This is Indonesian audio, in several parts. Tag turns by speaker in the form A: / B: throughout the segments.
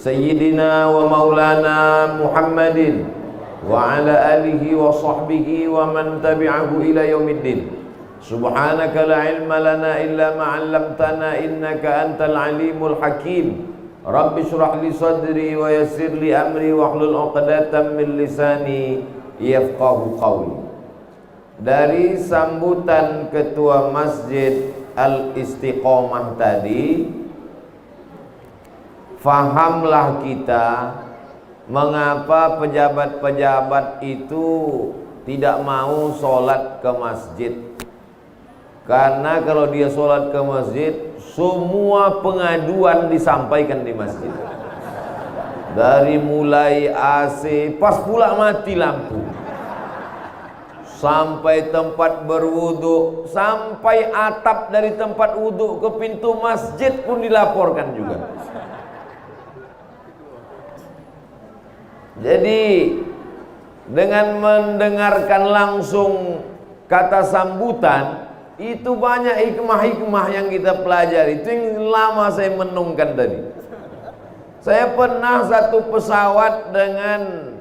A: Sayyidina wa maulana Muhammadin wa ala alihi wa sahbihi wa man tabi'ahu ila yaumiddin. Subhanaka la ilma lana illa ma 'allamtana innaka antal alimul hakim. Rabbi shrah li sadri wa yassir li amri wahlul 'uqdatam min lisani yafqahu qawli. Dari sambutan Ketua Masjid Al-Istiqomah tadi, fahamlah kita mengapa pejabat-pejabat itu tidak mau sholat ke masjid. Karena kalau dia sholat ke masjid, semua pengaduan disampaikan di masjid. Dari mulai AC, pas pula mati lampu, sampai tempat berwudu, sampai atap dari tempat wudu ke pintu masjid pun dilaporkan juga. Jadi dengan mendengarkan langsung kata sambutan, itu banyak hikmah-hikmah yang kita pelajari. Itu yang lama saya menungkan tadi. Saya pernah satu pesawat dengan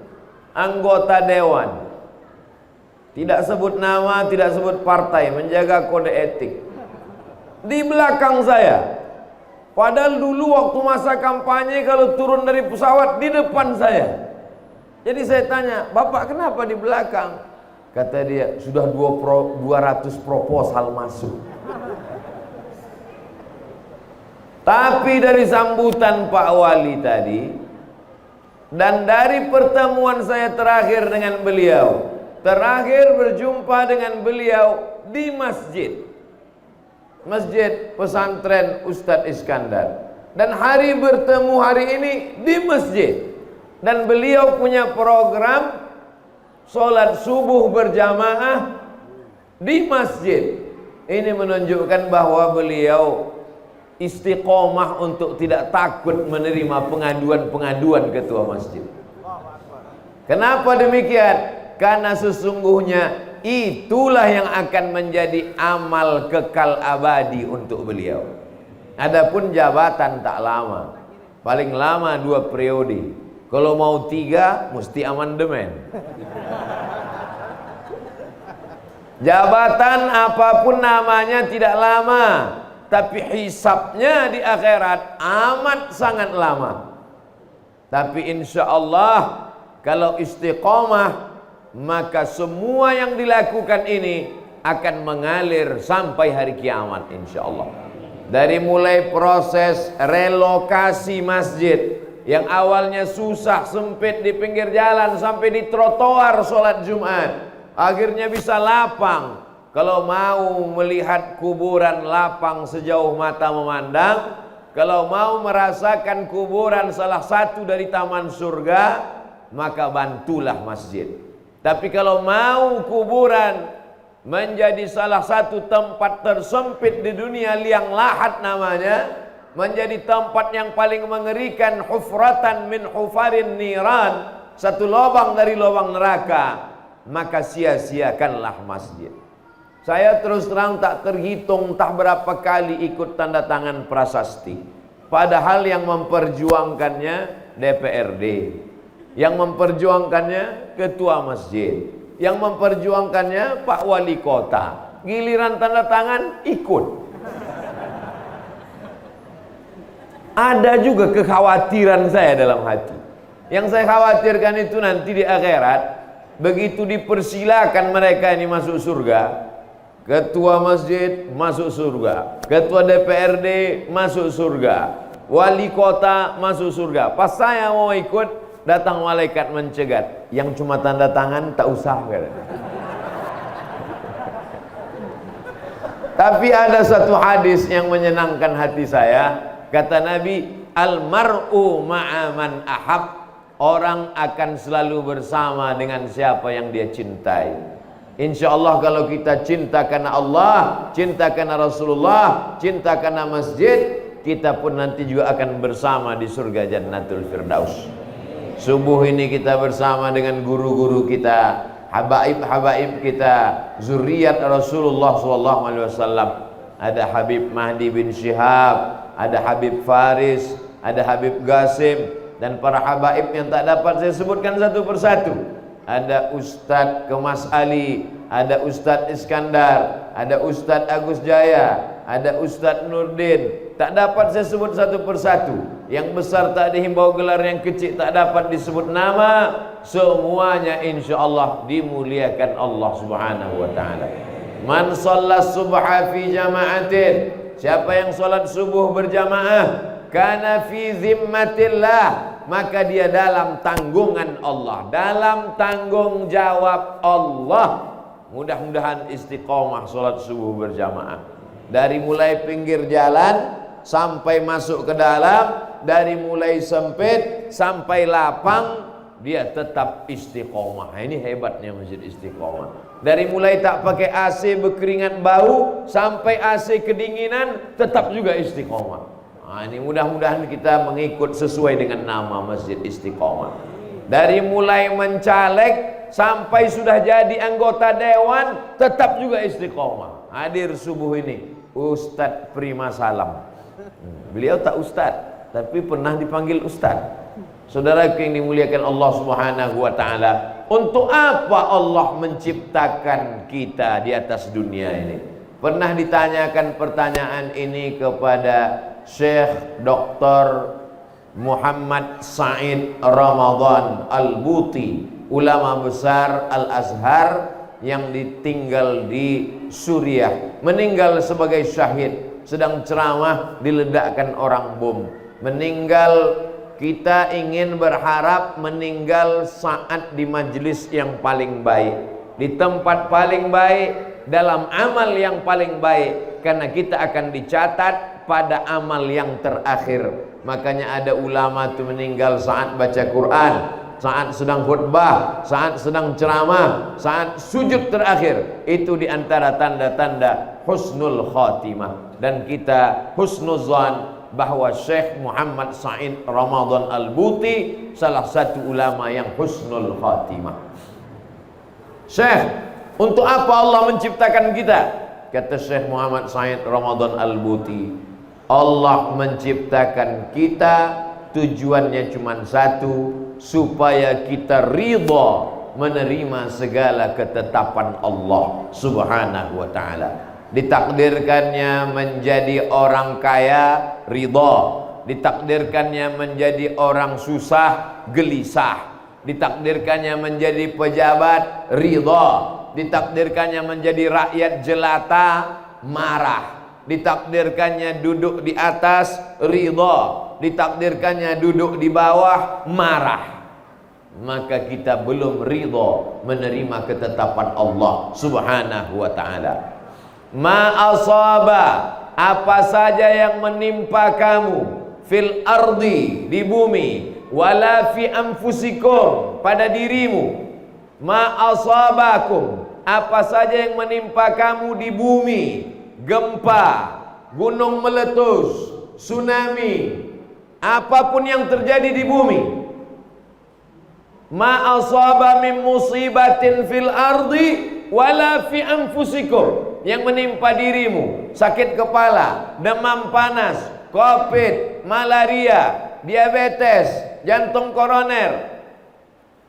A: anggota dewan, tidak sebut nama, tidak sebut partai, menjaga kode etik. Di belakang saya, padahal dulu waktu masa kampanye kalau turun dari pesawat di depan saya. Jadi saya tanya, Bapak kenapa di belakang? Kata dia, sudah 200 proposal masuk. Tapi dari sambutan Pak Wali tadi, dan dari pertemuan saya terakhir dengan beliau, terakhir berjumpa dengan beliau di masjid pesantren Ustadz Iskandar, dan hari bertemu hari ini di masjid. Dan beliau punya program sholat subuh berjamaah di masjid. Ini menunjukkan bahwa beliau istiqomah untuk tidak takut menerima pengaduan-pengaduan ketua masjid. Kenapa demikian? Karena sesungguhnya itulah yang akan menjadi amal kekal abadi untuk beliau. Adapun jabatan tak lama, paling lama 2 periode. Kalau mau 3 mesti amandemen. Jabatan apapun namanya tidak lama, tapi hisabnya di akhirat amat sangat lama. Tapi insya Allah kalau istiqomah, maka semua yang dilakukan ini akan mengalir sampai hari kiamat insya Allah. Dari mulai proses relokasi masjid yang awalnya susah sempit di pinggir jalan sampai di trotoar sholat Jumat, akhirnya bisa lapang. Kalau mau melihat kuburan, lapang sejauh mata memandang. Kalau mau merasakan kuburan salah satu dari taman surga, maka bantulah masjid. Tapi kalau mau kuburan menjadi salah satu tempat tersempit di dunia, liang lahat namanya, menjadi tempat yang paling mengerikan, hufratan min hufarin niran, satu lubang dari lubang neraka, maka sia-siakanlah masjid. Saya terus terang tak terhitung tak berapa kali ikut tanda tangan prasasti, padahal yang memperjuangkannya DPRD, yang memperjuangkannya ketua masjid, yang memperjuangkannya Pak Wali Kota. Giliran tanda tangan ikut. Ada juga kekhawatiran saya dalam hati. Yang saya khawatirkan itu nanti di akhirat, begitu dipersilakan mereka ini masuk surga, ketua masjid masuk surga, ketua DPRD masuk surga, wali kota masuk surga. Pas saya mau ikut, datang malaikat mencegat. Yang cuma tanda tangan tak usah. Tapi ada satu hadis yang menyenangkan hati saya. Kata Nabi, al-mar'u ma'aman ahab. Orang akan selalu bersama dengan siapa yang dia cintai. Insya Allah kalau kita cinta karena Allah, cinta karena Rasulullah, cinta karena masjid, kita pun nanti juga akan bersama di surga Jannatul Firdaus. Subuh ini kita bersama dengan guru-guru kita, habaib-habaib kita, zuriat Rasulullah SAW. Ada Habib Mahdi bin Syihab, ada Habib Faris, ada Habib Qasim, dan para habaib yang tak dapat saya sebutkan satu persatu. Ada Ustadz Kemas Ali, ada Ustadz Iskandar, ada Ustadz Agus Jaya, ada Ustadz Nurdin. Tak dapat saya sebut satu persatu. Yang besar tak dihimbau gelar, yang kecil tak dapat disebut nama. Semuanya insyaallah dimuliakan Allah Subhanahu wa taala. Man shalla subha fi jama'atin, siapa yang salat subuh berjamaah, kana fi zimmatillah, maka dia dalam tanggungan Allah, dalam tanggung jawab Allah. Mudah-mudahan istiqomah salat subuh berjamaah. Dari mulai pinggir jalan sampai masuk ke dalam, dari mulai sempit sampai lapang, dia tetap istiqomah. Ini hebatnya Masjid Istiqomah. Dari mulai tak pakai AC berkeringat bau sampai AC kedinginan, tetap juga istiqomah. Ini mudah-mudahan kita mengikut sesuai dengan nama Masjid Istiqomah. Dari mulai mencalek sampai sudah jadi anggota dewan, tetap juga istiqomah. Hadir subuh ini Ustadz Prima Salam. Beliau tak ustadz, tapi pernah dipanggil ustadz. Saudara yang dimuliakan Allah Subhanahu wa taala, untuk apa Allah menciptakan kita di atas dunia ini? Pernah ditanyakan pertanyaan ini kepada Syekh Dr. Muhammad Said Ramadan Al-Buti, ulama besar Al-Azhar yang ditinggal di Suriah, meninggal sebagai syahid, sedang ceramah diledakkan orang bom. Meninggal, kita ingin berharap meninggal saat di majlis yang paling baik, di tempat paling baik, dalam amal yang paling baik, karena kita akan dicatat pada amal yang terakhir. Makanya ada ulama itu meninggal saat baca Quran, saat sedang khutbah, saat sedang ceramah, saat sujud terakhir. Itu diantara tanda-tanda husnul khatimah. Dan kita husnuzan bahwa Syekh Muhammad Said Ramadan Al-Buti salah satu ulama yang husnul khatimah. Syekh, untuk apa Allah menciptakan kita? Kata Syekh Muhammad Said Ramadan Al-Buti, Allah menciptakan kita tujuannya cuma satu, supaya kita ridha menerima segala ketetapan Allah Subhanahu wa taala. Ditakdirkannya menjadi orang kaya, ridha. Ditakdirkannya menjadi orang susah, gelisah. Ditakdirkannya menjadi pejabat, ridha. Ditakdirkannya menjadi rakyat jelata, marah. Ditakdirkannya duduk di atas, ridha. Ditakdirkannya duduk di bawah, marah. Maka kita belum ridha menerima ketetapan Allah Subhanahu wa taala. Ma asaba, apa saja yang menimpa kamu, fil ardi, di bumi, wala fi anfusikum, pada dirimu. Ma asabakum, apa saja yang menimpa kamu di bumi, gempa, gunung meletus, tsunami, apapun yang terjadi di bumi. Ma asaba min musibatin fil ardi wala fi anfusikum, yang menimpa dirimu, sakit kepala, demam panas, covid, malaria, diabetes, jantung koroner,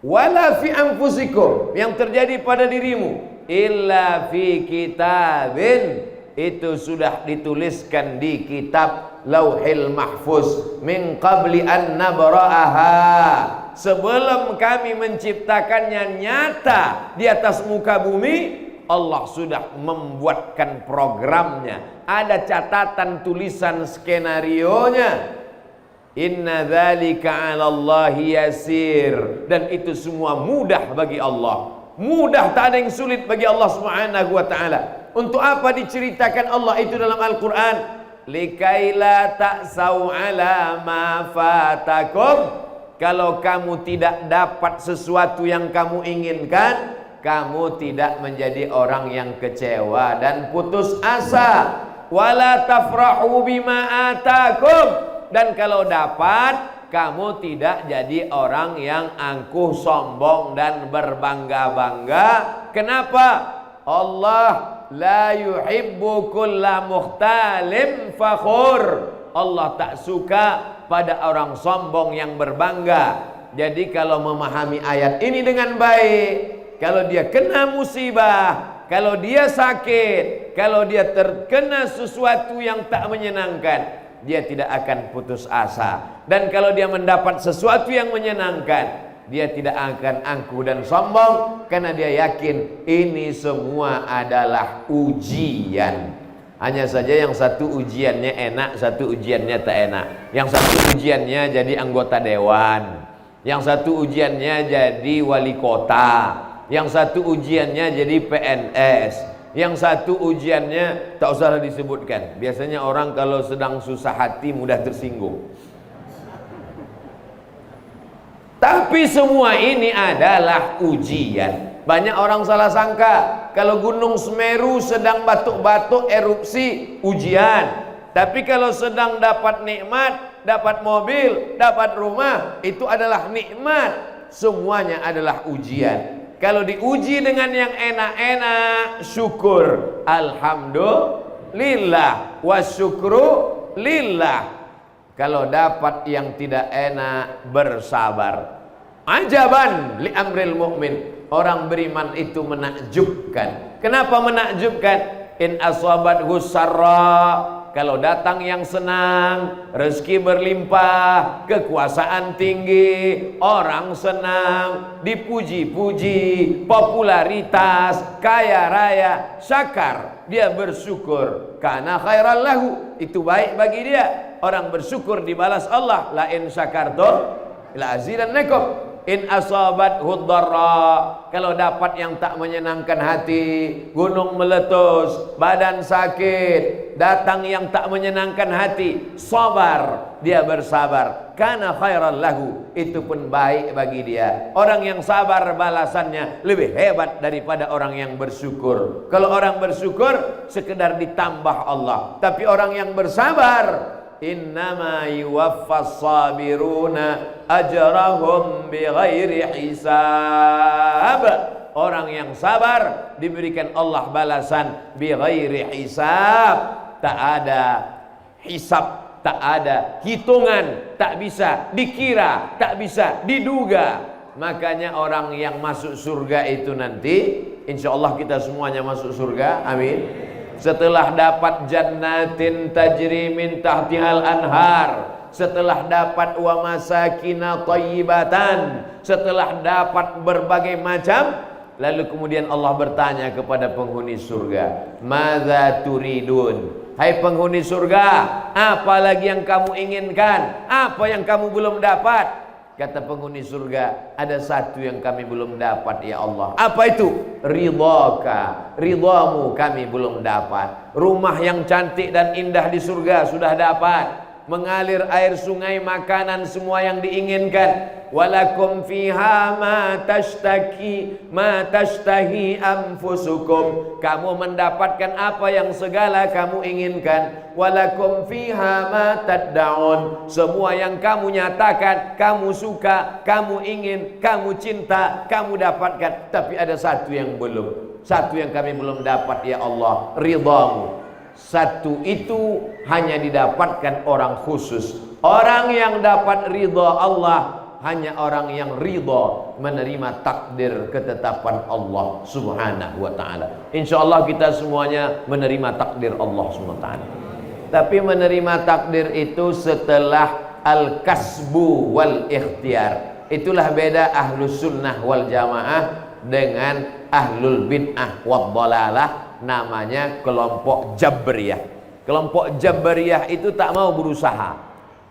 A: wala fi anfusikum, yang terjadi pada dirimu, illa fi kitabin, itu sudah dituliskan di kitab Lauhil Mahfuz, min qabli an nabra'aha, sebelum kami menciptakannya nyata di atas muka bumi, Allah sudah membuatkan programnya, ada catatan tulisan skenarionya. Inna dzalika 'alallahi yasir, dan itu semua mudah bagi Allah. Mudah, tak ada yang sulit bagi Allah Subhanahu wa taala. Untuk apa diceritakan Allah itu dalam Al-Qur'an? Likaila ta'sau 'ala ma fatakum, kalau kamu tidak dapat sesuatu yang kamu inginkan, kamu tidak menjadi orang yang kecewa dan putus asa. Wala tafrahu bima atakum, dan kalau dapat, kamu tidak jadi orang yang angkuh, sombong dan berbangga-bangga. Kenapa? Allah la yuhibbu kulla mukhtalin fakhur. Allah tak suka pada orang sombong yang berbangga. Jadi kalau memahami ayat ini dengan baik, kalau dia kena musibah, kalau dia sakit, kalau dia terkena sesuatu yang tak menyenangkan, dia tidak akan putus asa. Dan kalau dia mendapat sesuatu yang menyenangkan, dia tidak akan angkuh dan sombong, karena dia yakin ini semua adalah ujian. Hanya saja yang satu ujiannya enak, satu ujiannya tak enak. Yang satu ujiannya jadi anggota dewan, yang satu ujiannya jadi wali kota, yang satu ujiannya jadi PNS, yang satu ujiannya tak usah disebutkan. Biasanya orang kalau sedang susah hati mudah tersinggung. Tapi semua ini adalah ujian. Banyak orang salah sangka kalau Gunung Semeru sedang batuk-batuk erupsi, ujian. Tapi kalau sedang dapat nikmat, dapat mobil, dapat rumah, itu adalah nikmat. Semuanya adalah ujian. Kalau diuji dengan yang enak-enak, syukur, alhamdulillah, wasyukru lillah. Kalau dapat yang tidak enak, bersabar. Ajaban li amril mu'min. Orang beriman itu menakjubkan. Kenapa menakjubkan? In asabathu sarra, kalau datang yang senang, rezeki berlimpah, kekuasaan tinggi, orang senang, dipuji-puji, popularitas, kaya raya, syakar, dia bersyukur. Kana khairal lahu, itu baik bagi dia. Orang bersyukur dibalas Allah. La in syakartum la azidannakum. In asabathu dharra, kalau dapat yang tak menyenangkan hati, gunung meletus, badan sakit, datang yang tak menyenangkan hati, sabar, dia bersabar. Kana khairal lahu, itu pun baik bagi dia. Orang yang sabar balasannya lebih hebat daripada orang yang bersyukur. Kalau orang bersyukur sekedar ditambah Allah, tapi orang yang bersabar, innama yuwaffas sabiruna ajrahum bighairi hisab. Orang yang sabar diberikan Allah balasan bighairi hisab. Tak ada hisab, tak ada hitungan, tak bisa dikira, tak bisa diduga. Makanya orang yang masuk surga itu nanti, insya Allah kita semuanya masuk surga, amin. Setelah dapat jannatin tajri min tahtihal anhar, setelah dapat wa masakina thayyibatan, setelah dapat berbagai macam, lalu kemudian Allah bertanya kepada penghuni surga, madza turidun? Hai penghuni surga, apa lagi yang kamu inginkan? Apa yang kamu belum dapat? Kata penghuni surga, ada satu yang kami belum dapat ya Allah. Apa itu? Ridhaka, ridhamu kami belum dapat. Rumah yang cantik dan indah di surga sudah dapat. Mengalir air sungai, makanan semua yang diinginkan. Walakum fiha ma tashtahi anfusukum, kamu mendapatkan apa yang segala kamu inginkan. Walakum fiha ma tad'un, semua yang kamu nyatakan, kamu suka, kamu ingin, kamu cinta, kamu dapatkan. Tapi ada satu yang belum, satu yang kami belum dapat ya Allah, ridhamu. Satu itu hanya didapatkan orang khusus. Orang yang dapat ridha Allah hanya orang yang ridha menerima takdir ketetapan Allah subhanahu wa ta'ala. InsyaAllah kita semuanya menerima takdir Allah subhanahu wa ta'ala. Tapi menerima takdir itu setelah al-kasbu wal ikhtiar. Itulah beda ahlus sunnah wal jamaah dengan ahlul bid'ah wad dhalalah. Namanya kelompok Jabriyah. Kelompok Jabriyah itu tak mau berusaha,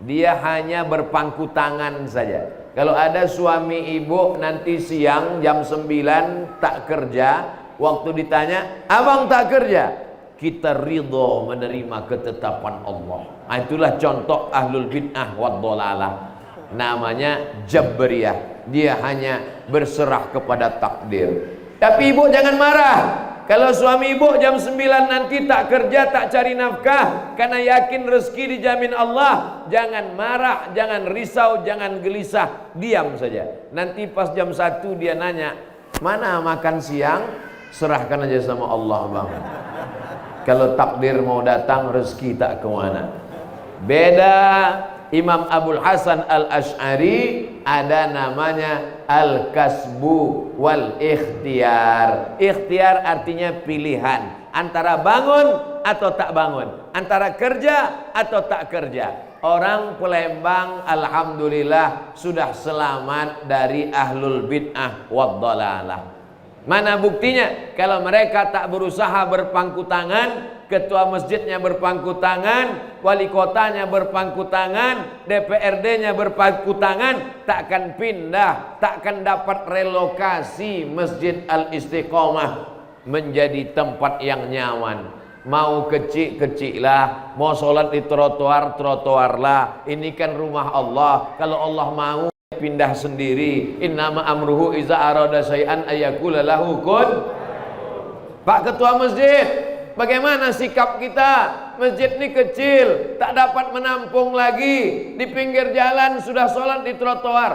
A: dia hanya berpangku tangan saja. Kalau ada suami ibu nanti siang jam 9 tak kerja, waktu ditanya, abang tak kerja, kita ridho menerima ketetapan Allah. Itulah contoh ahlul bid'ah wad dhalalah. Namanya Jabriyah. Dia hanya berserah kepada takdir. Tapi ibu jangan marah. Kalau suami ibu jam 9 nanti tak kerja, tak cari nafkah, karena yakin rezeki dijamin Allah, jangan marah, jangan risau, jangan gelisah, diam saja. Nanti pas jam 1 dia nanya, mana makan siang? Serahkan aja sama Allah bang. Kalau takdir mau datang, rezeki tak kemana. Beda Imam Abul Hasan Al-Asy'ari ada namanya al-kasbu wal ikhtiar. Ikhtiar artinya pilihan antara bangun atau tak bangun, antara kerja atau tak kerja. Orang Palembang alhamdulillah sudah selamat dari ahlul bid'ah wad dhalalah. Mana buktinya? Kalau mereka tak berusaha berpangku tangan, ketua masjidnya berpangku tangan, wali kotanya berpangku tangan, DPRD-nya berpangku tangan, takkan pindah, takkan dapat relokasi Masjid Al-Istiqomah menjadi tempat yang nyaman. Mau kecil-kecil lah, mau sholat di trotoar lah. Ini kan rumah Allah. Kalau Allah mau pindah sendiri. Innama amruhu iza arada syai'an ayyakula lahu kun. Pak Ketua Masjid, bagaimana sikap kita? Masjid ini kecil, tak dapat menampung lagi. Di pinggir jalan sudah sholat di trotoar.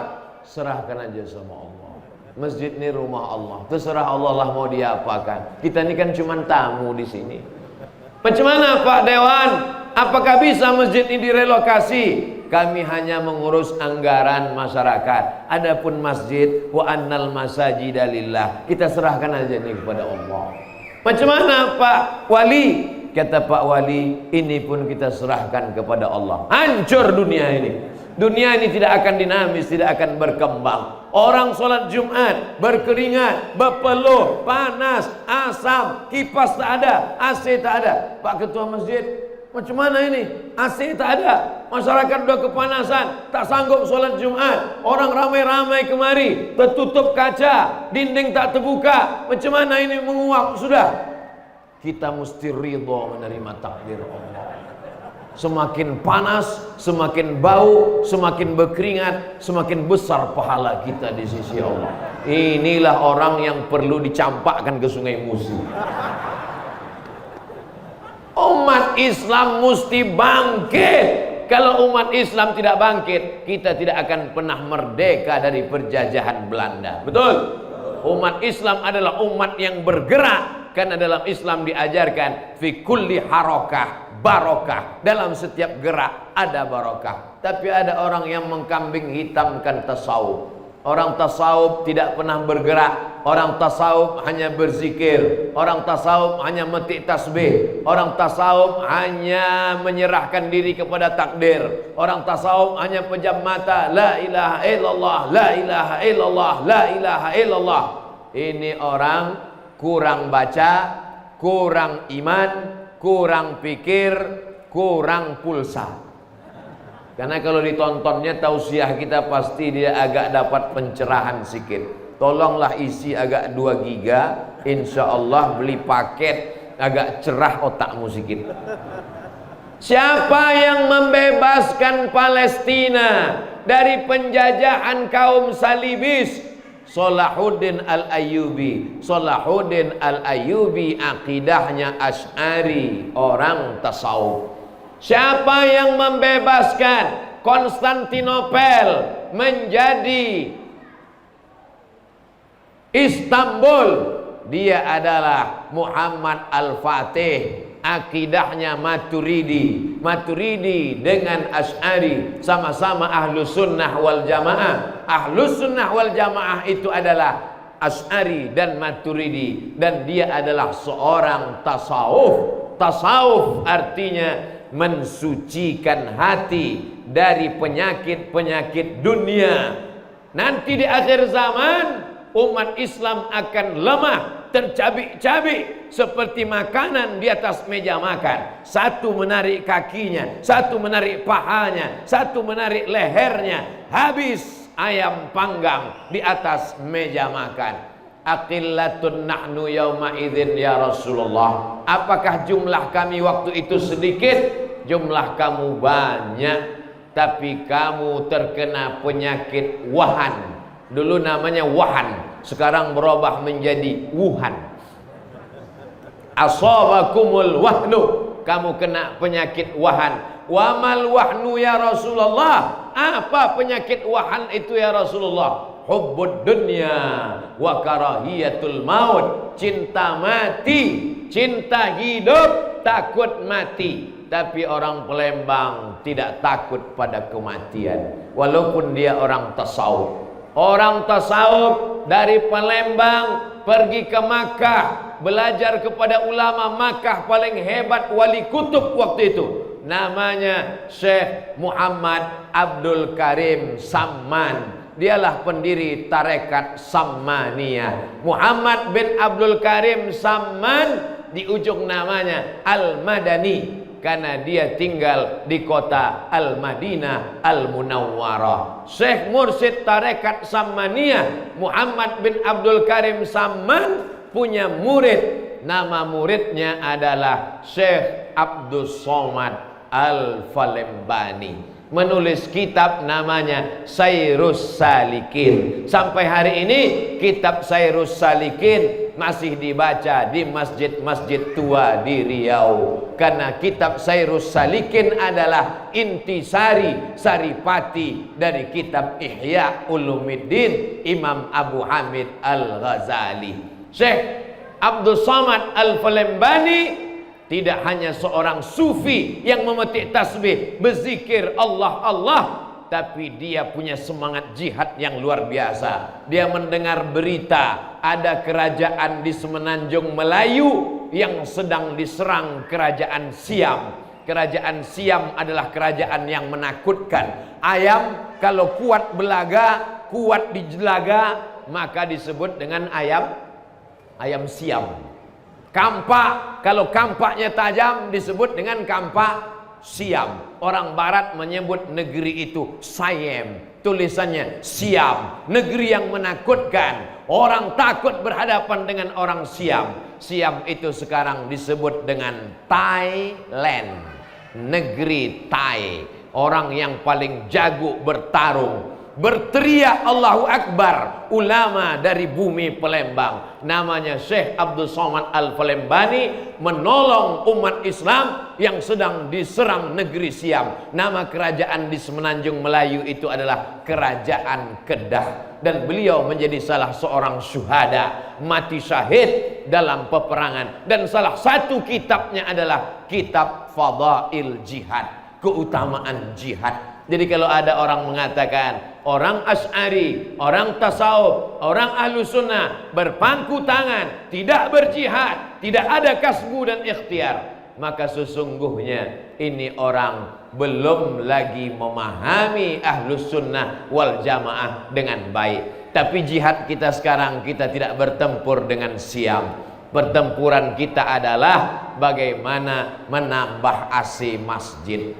A: Serahkan aja sama Allah. Masjid ini rumah Allah. Terserah Allah lah mau diapakan. Kita ini kan cuma tamu di sini. Macam mana Pak Dewan? Apakah bisa masjid ini direlokasi? Kami hanya mengurus anggaran masyarakat. Adapun masjid, wa annal masajida lillah, kita serahkan aja ini kepada Allah. Macam mana Pak Wali? Kata Pak Wali, ini pun kita serahkan kepada Allah. Hancur dunia ini. Dunia ini tidak akan dinamis, tidak akan berkembang. Orang sholat Jumat berkeringat, berpeluh, panas, asam, kipas tak ada, AC tak ada. Pak Ketua Masjid, macam mana ini? AC tak ada, masyarakat sudah kepanasan, tak sanggup sholat Jumat. Orang ramai-ramai kemari, tertutup kaca, dinding tak terbuka. Macam mana ini menguap sudah? Kita mesti ridha menerima takdir Allah. Semakin panas, semakin bau, semakin berkeringat, semakin besar pahala kita di sisi Allah. Inilah orang yang perlu dicampakkan ke Sungai Musi. Umat Islam mesti bangkit. Kalau umat Islam tidak bangkit, kita tidak akan pernah merdeka dari penjajahan Belanda. Betul? Umat Islam adalah umat yang bergerak. Karena dalam Islam diajarkan fi kulli harakah barokah, dalam setiap gerak ada barokah. Tapi ada orang yang mengkambing hitamkan tasawuf. Orang tasawuf tidak pernah bergerak. Orang tasawuf hanya berzikir. Orang tasawuf hanya metik tasbih. Orang tasawuf hanya menyerahkan diri kepada takdir. Orang tasawuf hanya pejam mata, la ilaha illallah, la ilaha illallah, la ilaha illallah. Ini orang kurang baca, kurang iman, kurang pikir, kurang pulsa. Karena kalau ditontonnya tausiah kita pasti dia agak dapat pencerahan sikit. Tolonglah isi agak 2 giga, insya Allah beli paket agak cerah otakmu sikit. Siapa yang membebaskan Palestina dari penjajahan kaum salibis? Salahuddin Al-Ayyubi. Salahuddin Al-Ayyubi akidahnya Asy'ari, orang tasawuf. Siapa yang membebaskan Konstantinopel menjadi Istanbul? Dia adalah Muhammad Al-Fatih, akidahnya Maturidi. Maturidi dengan Asy'ari sama-sama Ahlus Sunnah wal Jamaah. Ahlus Sunnah wal Jamaah itu adalah Asy'ari dan Maturidi, dan dia adalah seorang tasawuf. Tasawuf artinya mensucikan hati dari penyakit-penyakit dunia. Nanti di akhir zaman umat Islam akan lemah, tercabik-cabik seperti makanan di atas meja makan. Satu menarik kakinya, satu menarik pahanya, satu menarik lehernya. Habis ayam panggang di atas meja makan. Aqillatun nahnu yauma idzin ya Rasulullah. Apakah jumlah kami waktu itu sedikit? Jumlah kamu banyak, tapi kamu terkena penyakit wahan. Dulu namanya wahan, sekarang berubah menjadi Wuhan. Asabakumul wahnu, kamu kena penyakit wahan. Wamal wahnu ya Rasulullah? Apa penyakit wahan itu ya Rasulullah? Hubbud dunya wa karahiyatul maut. Cinta mati, cinta hidup, takut mati. Tapi orang Palembang tidak takut pada kematian, walaupun dia orang tasawuf. Orang tasawuf dari Palembang pergi ke Makkah, belajar kepada ulama Makkah paling hebat, wali kutub waktu itu. Namanya Syekh Muhammad Abdul Karim Samman. Dialah pendiri tarekat Sammaniyah. Muhammad bin Abdul Karim Samman, di ujung namanya Al-Madani, karena dia tinggal di kota Al-Madinah Al-Munawwarah. Syekh Mursyid tarekat Sammaniyah Muhammad bin Abdul Karim Samman punya murid. Nama muridnya adalah Syekh Abdul Somad Al-Falembani. Menulis kitab namanya Sairus Salikin. Sampai hari ini kitab Sairus Salikin masih dibaca di masjid-masjid tua di Riau. Karena kitab Sairus Salikin adalah intisari, saripati dari kitab Ihya Ulumuddin Imam Abu Hamid Al-Ghazali. Syekh Abdul Somad Al-Falembani tidak hanya seorang sufi yang memetik tasbih, berzikir Allah, tapi dia punya semangat jihad yang luar biasa. Dia mendengar berita ada kerajaan di Semenanjung Melayu yang sedang diserang kerajaan Siam. Kerajaan Siam adalah kerajaan yang menakutkan. Ayam kalau kuat belaga, kuat dijelaga, maka disebut dengan ayam Siam. Kampak, kalau kampaknya tajam disebut dengan kampak Siam. Orang barat menyebut negeri itu Siam, tulisannya Siam, negeri yang menakutkan. Orang takut berhadapan dengan orang Siam. Siam itu sekarang disebut dengan Thailand, negeri Thai. Orang yang paling jago bertarung, berteriak Allahu Akbar, ulama dari bumi Palembang. Namanya Syekh Abdul Somad Al-Falembani, menolong umat Islam yang sedang diserang negeri Siam. Nama kerajaan di Semenanjung Melayu itu adalah Kerajaan Kedah. Dan beliau menjadi salah seorang syuhada, mati syahid dalam peperangan. Dan salah satu kitabnya adalah kitab Fadail Jihad, keutamaan jihad. Jadi kalau ada orang mengatakan orang Asy'ari, orang tasawuf, orang ahlu sunnah berpangku tangan, tidak berjihad, tidak ada kasbu dan ikhtiar, maka sesungguhnya ini orang belum lagi memahami ahlu sunnah wal jamaah dengan baik. Tapi jihad kita sekarang, kita tidak bertempur dengan Siam. Pertempuran kita adalah bagaimana menambah AC masjid.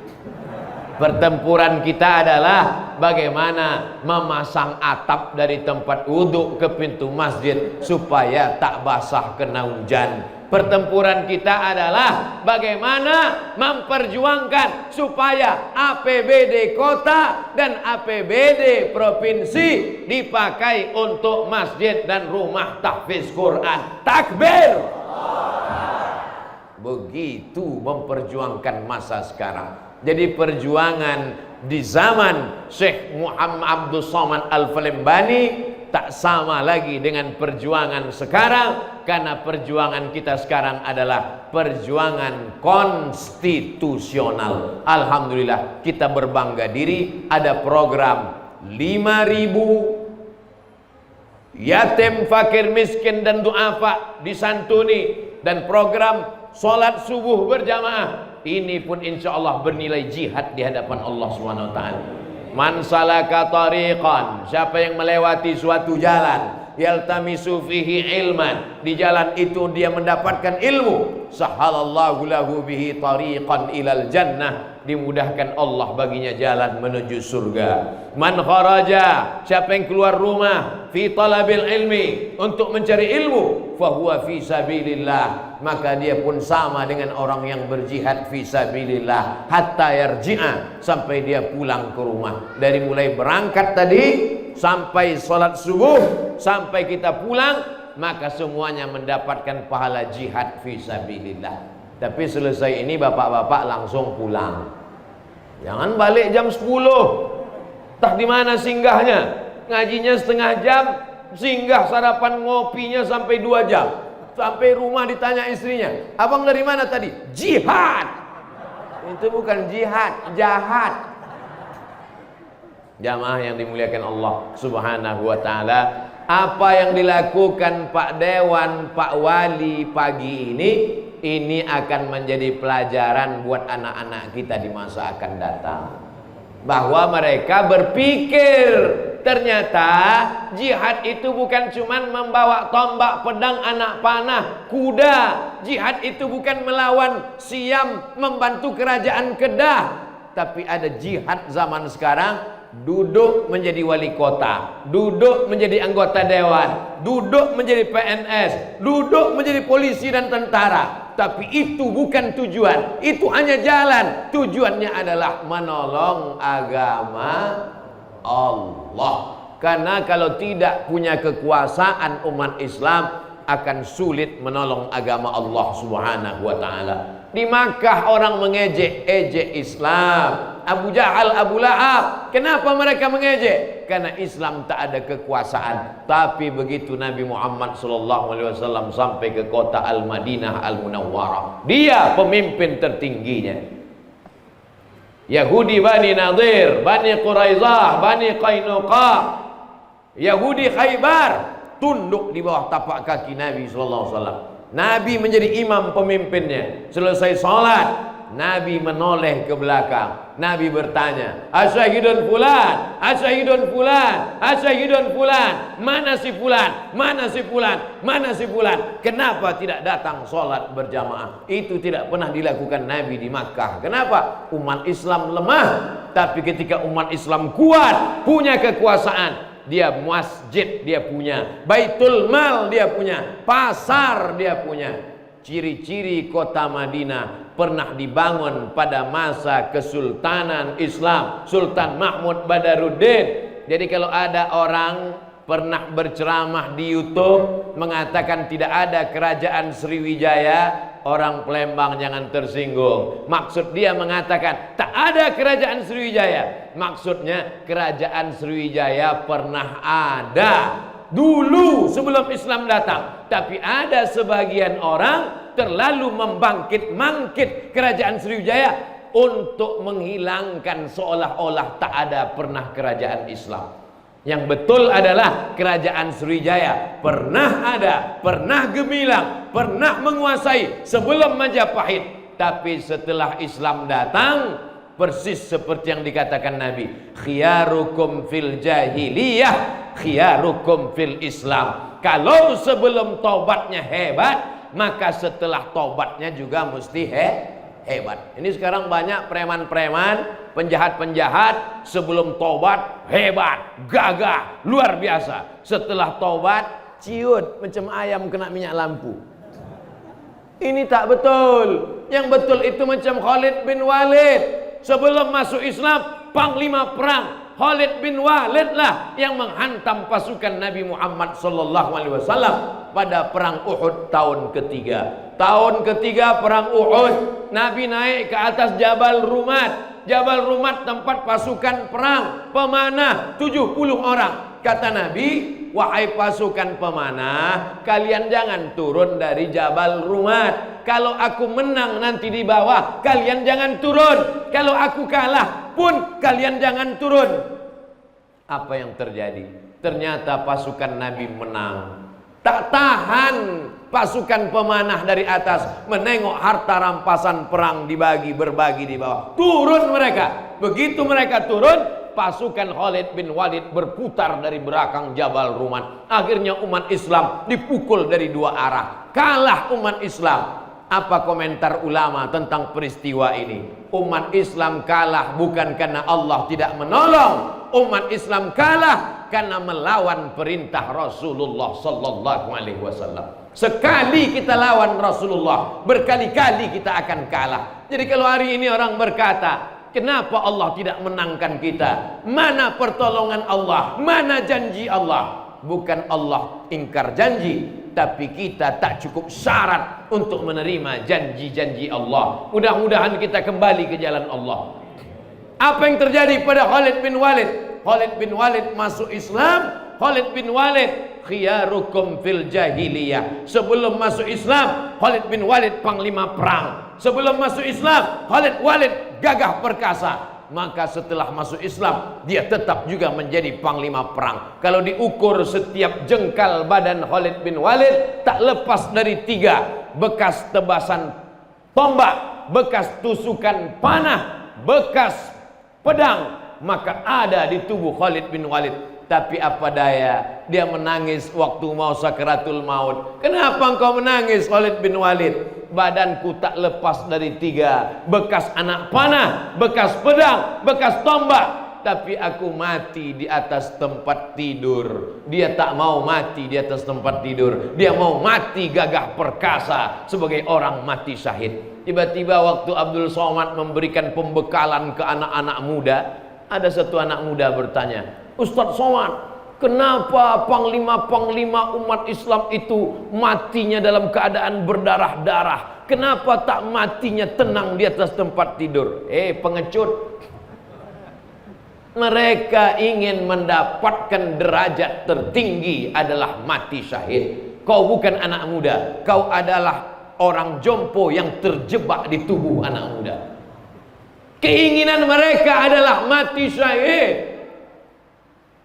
A: Pertempuran kita adalah bagaimana memasang atap dari tempat wudhu ke pintu masjid supaya tak basah kena hujan. Pertempuran kita adalah bagaimana memperjuangkan supaya APBD kota dan APBD provinsi dipakai untuk masjid dan rumah tahfiz Quran. Takbir! Begitu memperjuangkan masa sekarang. Jadi perjuangan di zaman Syekh Muhammad Abdul Somad Al-Falembani tak sama lagi dengan perjuangan sekarang, karena perjuangan kita sekarang adalah perjuangan konstitusional. Alhamdulillah kita berbangga diri, ada program 5.000 yatim, fakir, miskin dan duafa disantuni, dan program sholat subuh berjamaah. Ini pun insya Allah bernilai jihad di hadapan Allah Subhanahu wa ta'ala. Man salaka tariqan, siapa yang melewati suatu jalan, yaltamisu fihi ilman, di jalan itu dia mendapatkan ilmu, sahalallahu lahu bihi tariqan ilal jannah, dimudahkan Allah baginya jalan menuju surga. Man kharaja, siapa yang keluar rumah, fi talabil ilmi, untuk mencari ilmu, fahuwa fi sabilillah, maka dia pun sama dengan orang yang berjihad fi sabilillah, hatta yarji'a, sampai dia pulang ke rumah. Dari mulai berangkat tadi sampai sholat subuh, sampai kita pulang, maka semuanya mendapatkan pahala jihad fi sabilillah. Tapi selesai ini bapak-bapak langsung pulang. Jangan balik jam 10. Entah di mana singgahnya. Ngajinya setengah jam, singgah sarapan ngopinya sampai 2 jam. Sampai rumah ditanya istrinya, abang dari mana tadi? Jihad. Itu bukan jihad, jahat. Jamaah yang dimuliakan Allah Subhanahu wa ta'ala, apa yang dilakukan Pak Dewan, Pak Wali pagi ini akan menjadi pelajaran buat anak-anak kita di masa akan datang. Bahwa mereka berpikir ternyata jihad itu bukan cuma membawa tombak, pedang, anak panah, kuda. Jihad itu bukan melawan Siam, membantu kerajaan Kedah. Tapi ada jihad zaman sekarang, duduk menjadi wali kota, duduk menjadi anggota dewan, duduk menjadi PNS, duduk menjadi polisi dan tentara. Tapi itu bukan tujuan, itu hanya jalan. Tujuannya adalah menolong agama Allah. Karena kalau tidak punya kekuasaan, umat Islam akan sulit menolong agama Allah Subhanahu wa ta'ala. Di Makkah orang mengejek Islam. Abu Jahal, Abu Lahab. Kenapa mereka mengejek? Karena Islam tak ada kekuasaan. Tapi begitu Nabi Muhammad SAW sampai ke kota Al-Madinah Al-Munawwarah, dia pemimpin tertingginya. Yahudi Bani Nadir, Bani Quraizah, Bani Qainuqa, Yahudi Khaybar tunduk di bawah tapak kaki Nabi SAW. Nabi menjadi imam pemimpinnya. Selesai sholat, Nabi menoleh ke belakang. Nabi bertanya, asyahidun fulan, asyahidun fulan, asyahidun fulan. Mana si fulan? Mana si fulan? Mana si fulan? Kenapa tidak datang sholat berjamaah? Itu tidak pernah dilakukan Nabi di Makkah. Kenapa? Umat Islam lemah. Tapi ketika umat Islam kuat, punya kekuasaan, dia masjid dia punya, Baitul Mal dia punya, pasar dia punya. Ciri-ciri kota Madinah pernah dibangun pada masa kesultanan Islam Sultan Mahmud Badaruddin. Jadi kalau ada orang pernah berceramah di YouTube mengatakan tidak ada kerajaan Sriwijaya, orang Palembang jangan tersinggung. Maksud dia mengatakan tak ada kerajaan Sriwijaya. Maksudnya kerajaan Sriwijaya pernah ada dulu sebelum Islam datang. Tapi ada sebagian orang terlalu membangkit-mangkit kerajaan Sriwijaya untuk menghilangkan seolah-olah tak ada pernah kerajaan Islam. Yang betul adalah kerajaan Sriwijaya pernah ada, pernah gemilang, pernah menguasai sebelum Majapahit. Tapi setelah Islam datang, persis seperti yang dikatakan Nabi, khiyarukum fil jahiliyah, khiyarukum fil Islam. Kalau sebelum tobatnya hebat, maka setelah tobatnya juga mesti hebat. Ini sekarang banyak preman-preman, penjahat-penjahat sebelum tobat hebat, gagah, luar biasa. Setelah tobat ciut macam ayam kena minyak lampu. Ini tak betul. Yang betul itu macam Khalid bin Walid. Sebelum masuk Islam, panglima perang Khalid bin Walid lah yang menghantam pasukan Nabi Muhammad SAW pada perang Uhud tahun ketiga. Tahun ketiga perang Uhud, Nabi naik ke atas Jabal Rumat. Jabal Rumat tempat pasukan perang, pemanah 70 orang. Kata Nabi, wahai pasukan pemanah, kalian jangan turun dari Jabal Rumat. Kalau aku menang nanti di bawah, kalian jangan turun. Kalau aku kalah pun kalian jangan turun. Apa yang terjadi? Ternyata pasukan Nabi menang. Tak tahan pasukan pemanah dari atas menengok harta rampasan perang berbagi di bawah. Turun mereka. Begitu mereka turun, pasukan Khalid bin Walid berputar dari belakang Jabal Rumat. Akhirnya umat Islam dipukul dari dua arah. Kalah umat Islam. Apa komentar ulama tentang peristiwa ini? Umat Islam kalah bukan karena Allah tidak menolong. Umat Islam kalah karena melawan perintah Rasulullah sallallahu alaihi wasallam. Sekali kita lawan Rasulullah, berkali-kali kita akan kalah. Jadi kalau hari ini orang berkata, kenapa Allah tidak menangkan kita? Mana pertolongan Allah? Mana janji Allah? Bukan Allah ingkar janji, tapi kita tak cukup syarat untuk menerima janji-janji Allah. Mudah-mudahan kita kembali ke jalan Allah. Apa yang terjadi pada Khalid bin Walid? Khalid bin Walid masuk Islam. Khalid bin Walid khiyarukum fil jahiliyah. Sebelum masuk Islam, Khalid bin Walid panglima perang. Sebelum masuk Islam, Walid gagah perkasa. Maka setelah masuk Islam, dia tetap juga menjadi panglima perang. Kalau diukur setiap jengkal badan Khalid bin Walid, tak lepas dari 3: bekas tebasan tombak, bekas tusukan panah, bekas pedang, maka ada di tubuh Khalid bin Walid. Tapi apa daya, dia menangis waktu mau sakaratul maut. Kenapa engkau menangis, Khalid bin Walid? Badanku tak lepas dari 3: bekas anak panah, bekas pedang, bekas tombak. Tapi aku mati di atas tempat tidur. Dia tak mau mati di atas tempat tidur. Dia mau mati gagah perkasa sebagai orang mati syahid. Tiba-tiba waktu Abdul Somad memberikan pembekalan ke anak-anak muda, ada satu anak muda bertanya, Ustadz Somad, kenapa panglima-panglima umat Islam itu matinya dalam keadaan berdarah-darah? Kenapa tak matinya tenang di atas tempat tidur? Pengecut. Mereka ingin mendapatkan derajat tertinggi adalah mati syahid. Kau bukan anak muda, kau adalah orang jompo yang terjebak di tubuh anak muda. Keinginan mereka adalah mati syahid.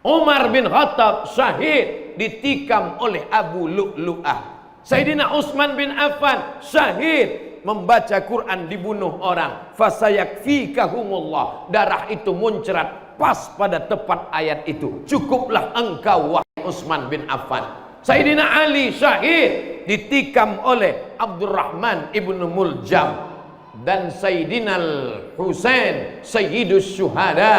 A: Umar bin Khattab syahid ditikam oleh Abu Lu'lu'ah. Sayyidina Utsman bin Affan syahid membaca Quran dibunuh orang. Fasayakfikahumullah. Darah itu muncrat pas pada tepat ayat itu. Cukuplah engkau wahai Utsman bin Affan. Sayyidina Ali syahid ditikam oleh Abdurrahman ibnu Muljam. Dan Sayyidina Husain sayyidus syuhada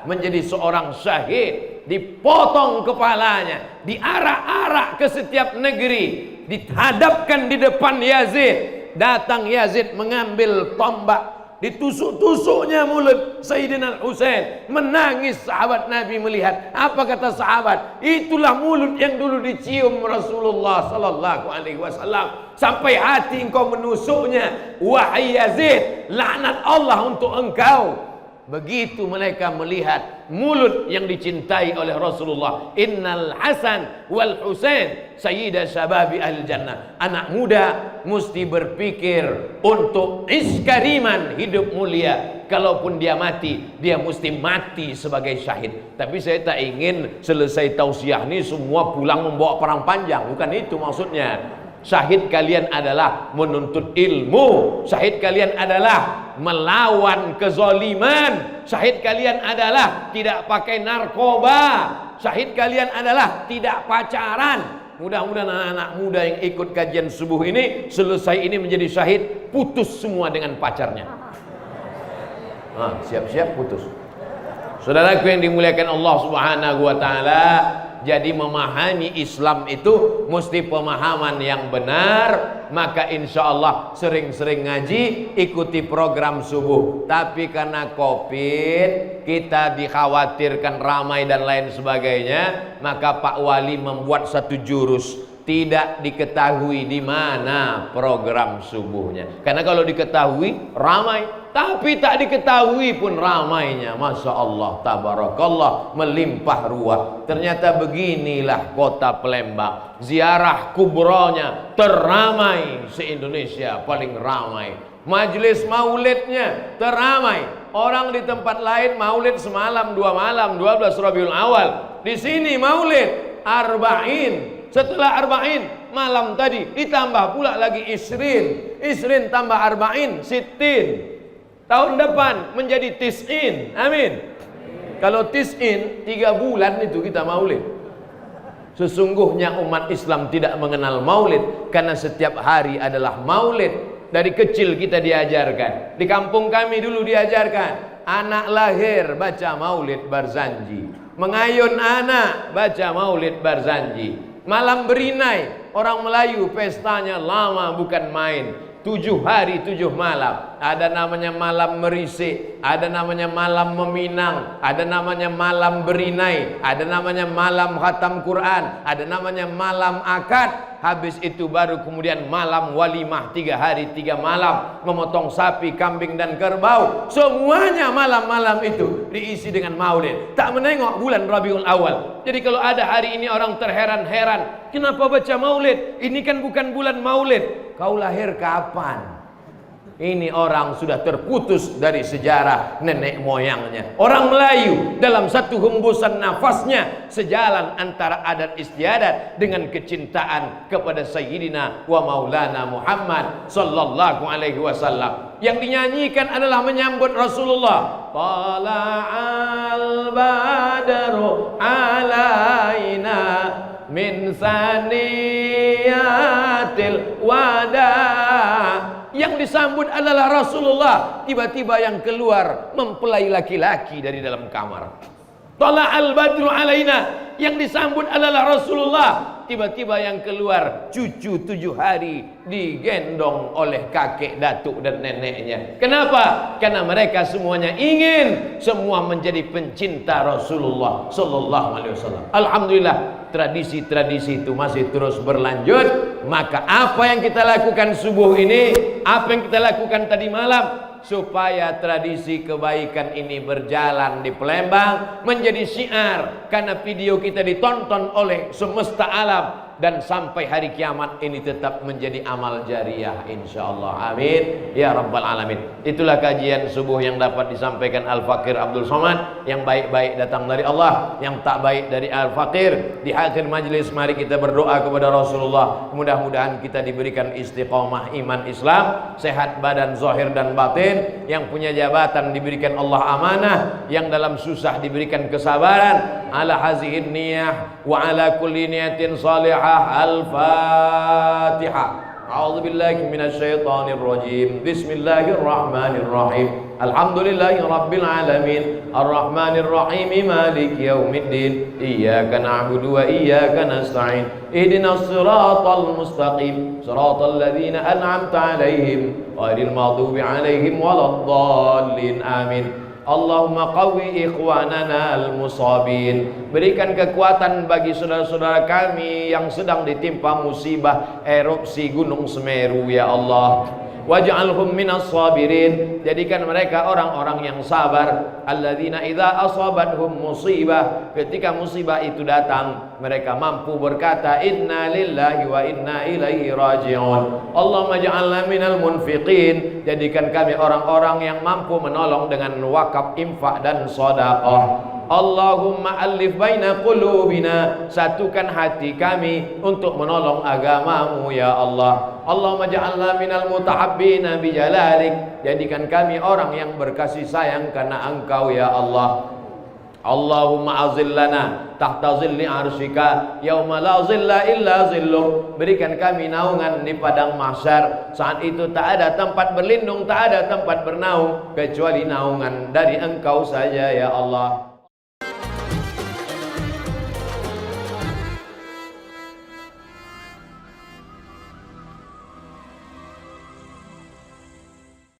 A: menjadi seorang syahid. Dipotong kepalanya, diarak-arak ke setiap negeri, dihadapkan di depan Yazid. Datang Yazid mengambil tombak, ditusuk-tusuknya mulut Sayyidina Husain. Menangis sahabat Nabi melihat. Apa kata sahabat? Itulah mulut yang dulu dicium Rasulullah sallallahu alaihi wasallam. Sampai hati engkau menusuknya. Wahai Yazid, laknat Allah untuk engkau. Begitu mereka melihat mulut yang dicintai oleh Rasulullah. Innal Hasan wal Husain sayyida syababi ahli jannah. Anak muda mesti berpikir untuk iskariman, hidup mulia. Kalaupun dia mati, dia mesti mati sebagai syahid. Tapi saya tak ingin selesai tausiah ini semua pulang membawa perang panjang. Bukan itu maksudnya. Syahid kalian adalah menuntut ilmu. Syahid kalian adalah melawan kezaliman. Syahid kalian adalah tidak pakai narkoba. Syahid kalian adalah tidak pacaran. Mudah-mudahan anak-anak muda yang ikut kajian subuh ini, selesai ini menjadi syahid, putus semua dengan pacarnya. Siap-siap putus. Saudaraku yang dimuliakan Allah Subhanahu wa taala, jadi memahami Islam itu mesti pemahaman yang benar. Maka insya Allah sering-sering ngaji, ikuti program subuh. Tapi karena Covid, kita dikhawatirkan ramai dan lain sebagainya, maka Pak Wali membuat satu jurus. Tidak diketahui di mana program subuhnya. Karena kalau diketahui ramai, tapi tak diketahui pun ramainya. Masya Allah, tabarakallah, melimpah ruah. Ternyata beginilah kota Palembang. Ziarah kubronya teramai se-Indonesia, paling ramai. Majelis maulidnya teramai. Orang di tempat lain maulid semalam, 2 malam, 12 Rabiul Awal. Di sini maulid arba'in. Setelah arba'in malam tadi ditambah pula lagi isrin tambah arba'in sittin. Tahun depan menjadi tis'in. Amin. Kalau tis'in 3 bulan itu kita maulid. Sesungguhnya umat Islam tidak mengenal maulid, karena setiap hari adalah maulid. Dari kecil kita diajarkan. Di kampung kami dulu diajarkan, anak lahir baca maulid Barzanji, mengayun anak baca maulid Barzanji. Malam berinai, orang Melayu pestanya lama bukan main. 7 hari 7 malam. Ada namanya malam merisik, ada namanya malam meminang, ada namanya malam berinai, ada namanya malam khatam Quran, ada namanya malam akad. habis itu baru kemudian malam walimah 3 hari 3 malam, memotong sapi, kambing dan kerbau. Semuanya malam-malam itu diisi dengan maulid. Tak menengok bulan Rabiul Awal. Jadi kalau ada hari ini orang terheran-heran, kenapa baca maulid? Ini kan bukan bulan maulid. Kau lahir kapan? Ini orang sudah terputus dari sejarah nenek moyangnya. Orang Melayu dalam satu hembusan nafasnya sejalan antara adat istiadat dengan kecintaan kepada Sayyidina wa Maulana Muhammad sallallahu alaihi wasallam. Yang dinyanyikan adalah menyambut Rasulullah. Tala'al badru alaina min saniyatil wada. Yang disambut adalah Rasulullah. Tiba-tiba yang keluar mempelai laki-laki dari dalam kamar. Tala'al badru alaina. Yang disambut adalah Rasulullah. Tiba-tiba yang keluar cucu 7 hari digendong oleh kakek, datuk dan neneknya. Kenapa? Karena mereka semuanya ingin semua menjadi pencinta Rasulullah sallallahu alaihi wasallam. Alhamdulillah, tradisi-tradisi itu masih terus berlanjut. Maka apa yang kita lakukan subuh ini, apa yang kita lakukan tadi malam, supaya tradisi kebaikan ini berjalan di Palembang menjadi syiar, karena video kita ditonton oleh semesta alam dan sampai hari kiamat ini tetap menjadi amal jariah insyaallah. Amin ya rabbal alamin. Itulah kajian subuh yang dapat disampaikan Al-Fakir Abdul Somad. Yang baik-baik datang dari Allah, yang tak baik dari Al-Fakir. Di akhir majlis mari kita berdoa kepada Rasulullah. Mudah-mudahan kita diberikan istiqomah iman Islam, sehat badan zahir dan batin. Yang punya jabatan diberikan Allah amanah, yang dalam susah diberikan kesabaran. Ala hazihin niyah wa ala kulli niyatin salihah. Al-Fatihah. A'udzu billahi minasy syaithanir rajim. Bismillahirrahmanirrahim. Alhamdulillahi rabbil alamin. Arrahmanir rahim. Maliki yaumiddin. Iyyaka na'budu wa iyyaka nasta'in. Ihdinas siratal mustaqim. Siratal ladzina an'amta 'alaihim ghairil maghdubi 'alaihim waladdallin. Amin. Allahumma qawwi ikhwanana al-musabin. Berikan kekuatan bagi saudara-saudara kami yang sedang ditimpa musibah erupsi Gunung Semeru ya Allah. Waj'alhum minas sabirin. Jadikan mereka orang-orang yang sabar. Alladzina idza asabathum musibah. Ketika musibah itu datang, mereka mampu berkata inna lillahi wa inna ilaihi raji'un. Allahumma ja'alna minal munfiqin. Jadikan kami orang-orang yang mampu menolong dengan wakaf, infak dan sedekah. Allahumma alif baina qulubina. Satukan hati kami untuk menolong agamamu ya Allah. Allahumma ja'alna minal mutahabbina bijalalik. Jadikan kami orang yang berkasih sayang karena Engkau ya Allah. Allahumma azillana tahta zilli arsyika yauma la zilla illa zilluk. Berikan kami naungan di padang mahsyar. Saat itu tak ada tempat berlindung, tak ada tempat bernaung kecuali naungan dari Engkau saja ya Allah.